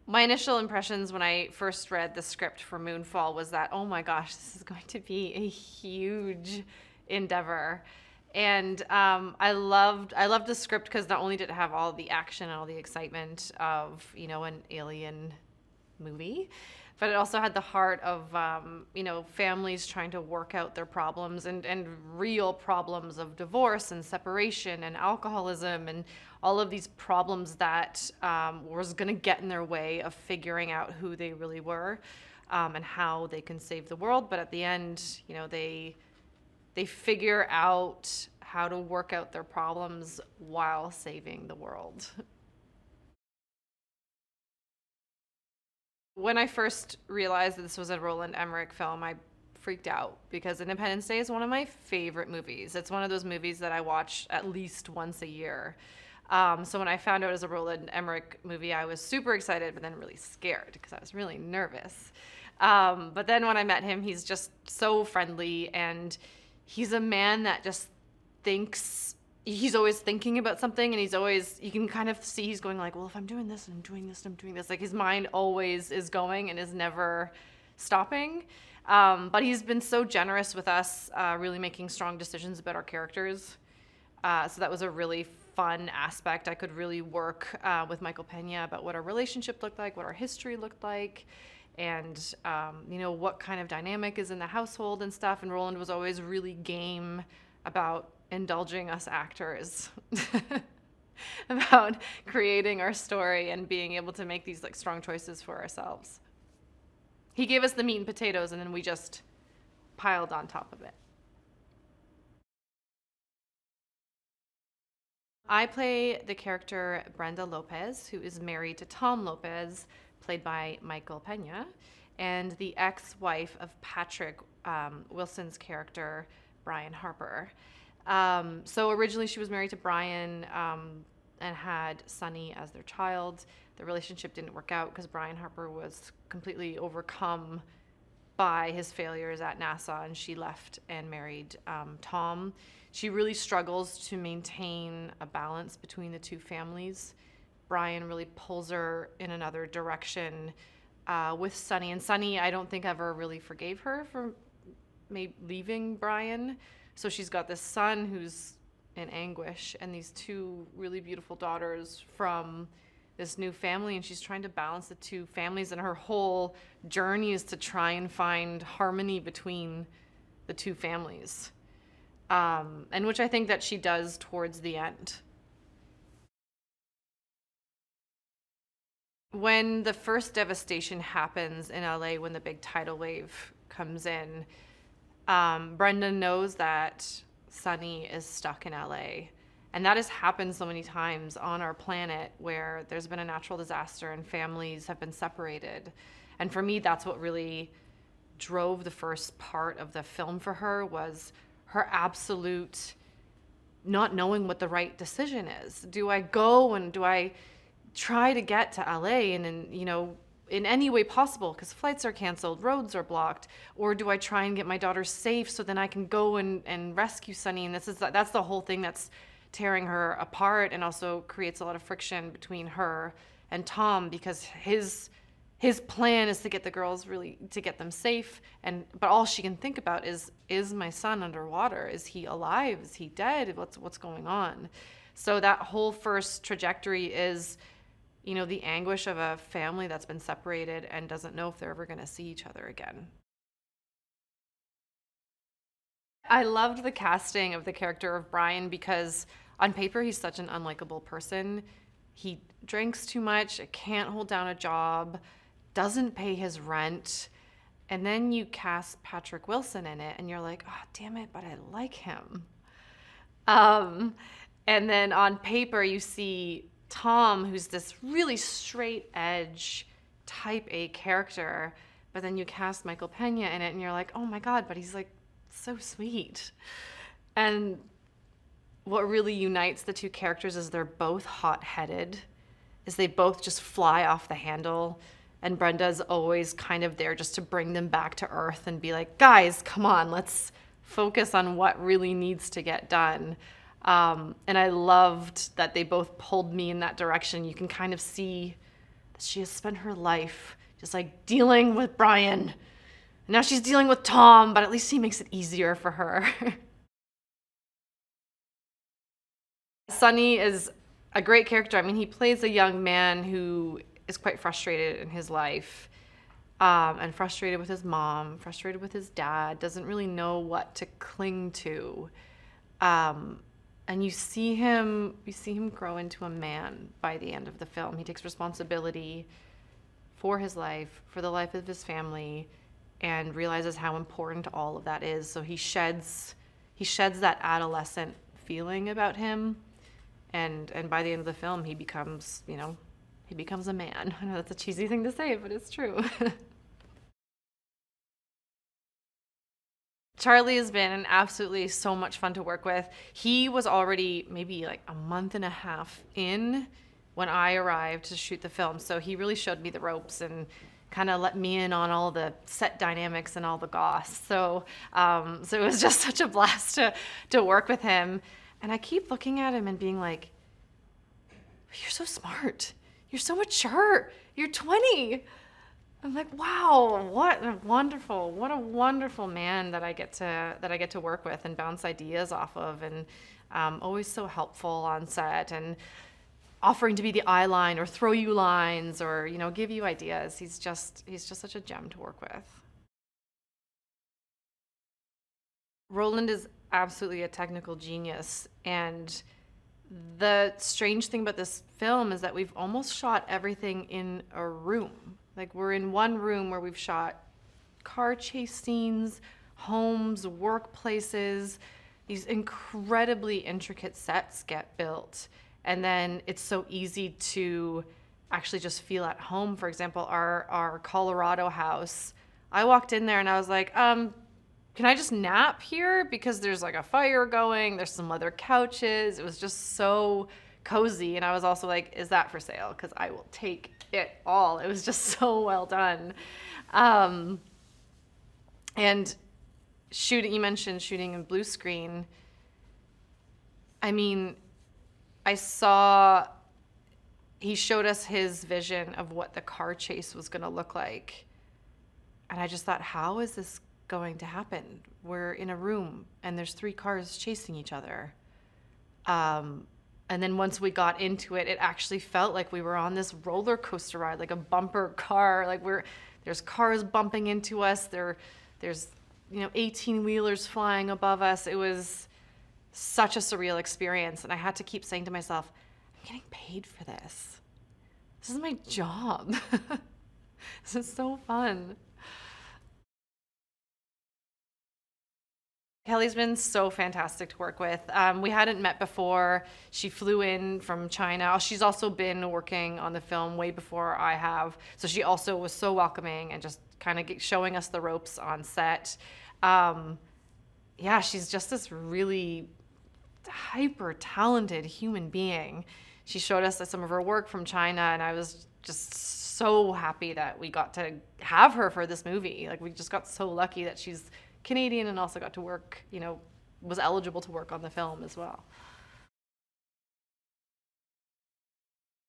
My initial impressions when I first read the script for Moonfall was that, oh my gosh, this is going to be a huge endeavor. And I loved the script because not only did it have all the action and all the excitement of, an alien movie, but it also had the heart of, families trying to work out their problems and real problems of divorce and separation and alcoholism and all of these problems that was going to get in their way of figuring out who they really were, and how they can save the world. But at the end, they figure out how to work out their problems while saving the world. When I first realized that this was a Roland Emmerich film, I freaked out because Independence Day is one of my favorite movies. It's one of those movies that I watch at least once a year. So when I found out it was a Roland Emmerich movie, I was super excited, but then really scared because I was really nervous. But then when I met him, he's just so friendly, and he's a man that just thinks, he's always thinking about something, and you can kind of see he's going like, well, if I'm doing this and I'm doing this and I'm doing this, like his mind always is going and is never stopping. But he's been so generous with us, really making strong decisions about our characters. So that was a really fun aspect. I could really work with Michael Peña about what our relationship looked like, what our history looked like, and what kind of dynamic is in the household and stuff. And Roland was always really game about indulging us actors about creating our story and being able to make these like strong choices for ourselves. He gave us the meat and potatoes, and then we just piled on top of it. I play the character Brenda Lopez, who is married to Tom Lopez, played by Michael Peña, and the ex-wife of Patrick Wilson's character, Brian Harper. So originally she was married to Brian, and had Sunny as their child. The relationship didn't work out because Brian Harper was completely overcome by his failures at NASA, and she left and married Tom. She really struggles to maintain a balance between the two families. Brian really pulls her in another direction with Sunny. And Sunny, I don't think ever really forgave her for maybe leaving Brian. So she's got this son who's in anguish and these two really beautiful daughters from this new family, and she's trying to balance the two families, and her whole journey is to try and find harmony between the two families, and which I think that she does towards the end. When the first devastation happens in LA, when the big tidal wave comes in, Brenda knows that Sunny is stuck in LA. And that has happened so many times on our planet where there's been a natural disaster and families have been separated. And for me, that's what really drove the first part of the film for her, was her absolute not knowing what the right decision is. Do I go and do I try to get to LA and in any way possible, because flights are canceled, roads are blocked, or do I try and get my daughter safe so then I can go and rescue Sunny? And that's the whole thing that's tearing her apart, and also creates a lot of friction between her and Tom, because his plan is to get the girls, really to get them safe, but all she can think about is my son underwater? Is he alive? Is he dead? What's going on? So that whole first trajectory is the anguish of a family that's been separated and doesn't know if they're ever going to see each other again. I loved the casting of the character of Brian because on paper he's such an unlikable person. He drinks too much, can't hold down a job, doesn't pay his rent, and then you cast Patrick Wilson in it and you're like, oh damn it, but I like him. And then on paper you see Tom, who's this really straight edge type A character, but then you cast Michael Peña in it and you're like, oh my God, but he's like so sweet. And what really unites the two characters is they're both hot-headed, is they both just fly off the handle, and Brenda's always kind of there just to bring them back to earth and be like, guys, come on, let's focus on what really needs to get done. And I loved that they both pulled me in that direction. You can kind of see that she has spent her life just like dealing with Brian. And now she's dealing with Tom, but at least he makes it easier for her. Sonny is a great character. I mean, he plays a young man who is quite frustrated in his life, and frustrated with his mom, frustrated with his dad, doesn't really know what to cling to. And you see him grow into a man by the end of the film. He takes responsibility for his life, for the life of his family, and realizes how important all of that is. So he sheds that adolescent feeling about him. And by the end of the film, he becomes a man. I know that's a cheesy thing to say, but it's true. Charlie has been absolutely so much fun to work with. He was already maybe like a month and a half in when I arrived to shoot the film. So he really showed me the ropes and kind of let me in on all the set dynamics and all the goss. So it was just such a blast to work with him. And I keep looking at him and being like, you're so smart. You're so mature. You're 20. I'm like, wow, what a wonderful man that I get to work with and bounce ideas off of, and always so helpful on set and offering to be the eye line or throw you lines or, give you ideas. He's just such a gem to work with. Roland is absolutely a technical genius, and the strange thing about this film is that we've almost shot everything in a room. Like, we're in one room where we've shot car chase scenes, homes, workplaces. These incredibly intricate sets get built. And then it's so easy to actually just feel at home. For example, our Colorado house, I walked in there and I was like, can I just nap here? Because there's like a fire going, there's some leather couches. It was just so cozy. And I was also like, is that for sale? Because I will take it all. It was just so well done. And you mentioned shooting in blue screen. I mean, he showed us his vision of what the car chase was going to look like. And I just thought, how is this going to happen? We're in a room and there's 3 cars chasing each other. And then once we got into it, it actually felt like we were on this roller coaster ride, like a bumper car. Like there's cars bumping into us. There's 18-wheelers flying above us. It was such a surreal experience. And I had to keep saying to myself, I'm getting paid for this. This is my job. This is so fun. Kelly's been so fantastic to work with. We hadn't met before. She flew in from China. She's also been working on the film way before I have. So she also was so welcoming and just kind of showing us the ropes on set. She's just this really hyper talented human being. She showed us some of her work from China, and I was just so happy that we got to have her for this movie. Like, we just got so lucky that she's Canadian and also got to work, was eligible to work on the film as well.